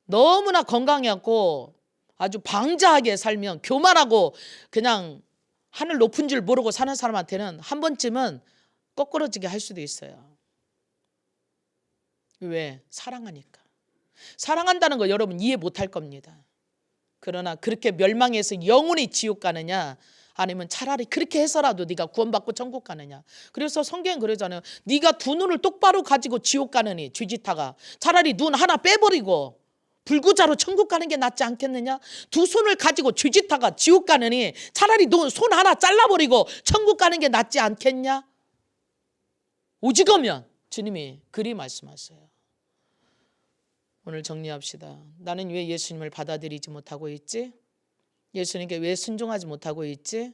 너무나 건강해갖고 아주 방자하게 살면 교만하고 그냥 하늘 높은 줄 모르고 사는 사람한테는 한 번쯤은 거꾸러지게 할 수도 있어요. 왜? 사랑하니까. 사랑한다는 거 여러분 이해 못할 겁니다. 그러나 그렇게 멸망해서 영원히 지옥 가느냐 아니면 차라리 그렇게 해서라도 네가 구원받고 천국 가느냐. 그래서 성경은 그러잖아요. 네가 두 눈을 똑바로 가지고 지옥 가느니 쥐짓다가 차라리 눈 하나 빼버리고 불구자로 천국 가는 게 낫지 않겠느냐. 두 손을 가지고 쥐짓다가 지옥 가느니 차라리 손 하나 잘라버리고 천국 가는 게 낫지 않겠냐. 오직으면 주님이 그리 말씀하세요. 오늘 정리합시다. 나는 왜 예수님을 받아들이지 못하고 있지? 예수님께 왜 순종하지 못하고 있지?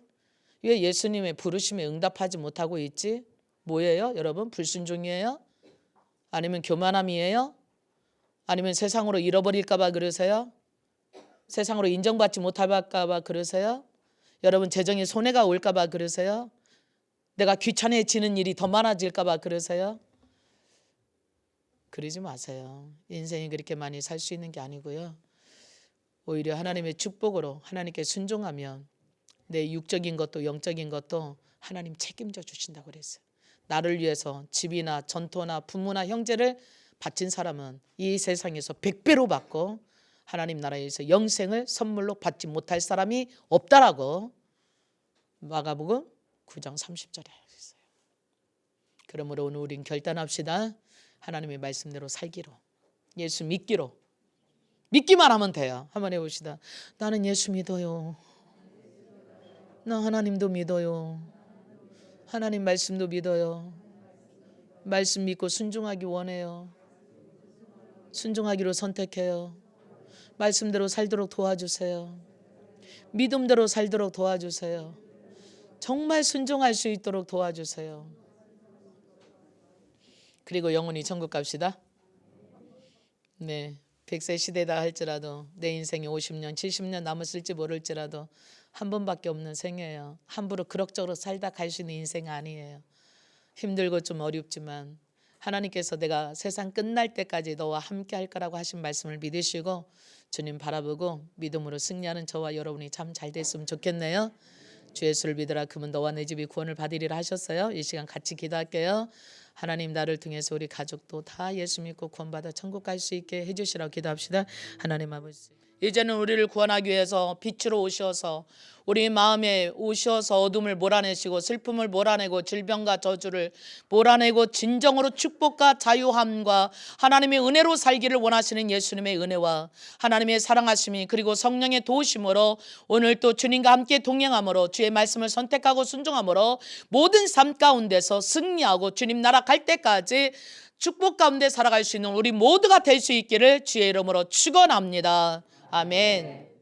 왜 예수님의 부르심에 응답하지 못하고 있지? 뭐예요? 여러분 불순종이에요? 아니면 교만함이에요? 아니면 세상으로 잃어버릴까 봐 그러세요? 세상으로 인정받지 못할까 봐 그러세요? 여러분 재정에 손해가 올까 봐 그러세요? 내가 귀찮아지는 일이 더 많아질까 봐 그러세요? 그러지 마세요. 인생이 그렇게 많이 살 수 있는 게 아니고요. 오히려 하나님의 축복으로 하나님께 순종하면 내 육적인 것도 영적인 것도 하나님 책임져 주신다고 그랬어요. 나를 위해서 집이나 전토나 부모나 형제를 바친 사람은 이 세상에서 100배로 받고 하나님 나라에서 영생을 선물로 받지 못할 사람이 없다라고 마가복음 9장 30절에 있어요. 그러므로 오늘 우린 결단합시다. 하나님의 말씀대로 살기로, 예수 믿기로. 믿기만 하면 돼요. 한번 해봅시다. 나는 예수 믿어요. 나 하나님도 믿어요. 하나님 말씀도 믿어요. 말씀 믿고 순종하기 원해요. 순종하기로 선택해요. 말씀대로 살도록 도와주세요. 믿음대로 살도록 도와주세요. 정말 순종할 수 있도록 도와주세요. 그리고 영원히 천국 갑시다. 네, 100세 시대다 할지라도 내 인생이 50년, 70년 남았을지 모를지라도 한 번밖에 없는 생이에요. 함부로 그럭저럭 살다 갈 수 있는 인생 아니에요. 힘들고 좀 어렵지만 하나님께서 내가 세상 끝날 때까지 너와 함께 할 거라고 하신 말씀을 믿으시고 주님 바라보고 믿음으로 승리하는 저와 여러분이 참 잘 됐으면 좋겠네요. 주 예수를 믿으라 그러면 너와 내 집이 구원을 받으리라 하셨어요. 이 시간 같이 기도할게요. 하나님 나를 통해서 우리 가족도 다 예수 믿고 구원받아 천국 갈 수 있게 해주시라고 기도합시다. 하나님 아버지, 이제는 우리를 구원하기 위해서 빛으로 오셔서 우리 마음에 오셔서 어둠을 몰아내시고 슬픔을 몰아내고 질병과 저주를 몰아내고 진정으로 축복과 자유함과 하나님의 은혜로 살기를 원하시는 예수님의 은혜와 하나님의 사랑하심이 그리고 성령의 도우심으로 오늘 또 주님과 함께 동행함으로 주의 말씀을 선택하고 순종함으로 모든 삶 가운데서 승리하고 주님 나라 갈 때까지 축복 가운데 살아갈 수 있는 우리 모두가 될 수 있기를 주의 이름으로 축원합니다. 아멘.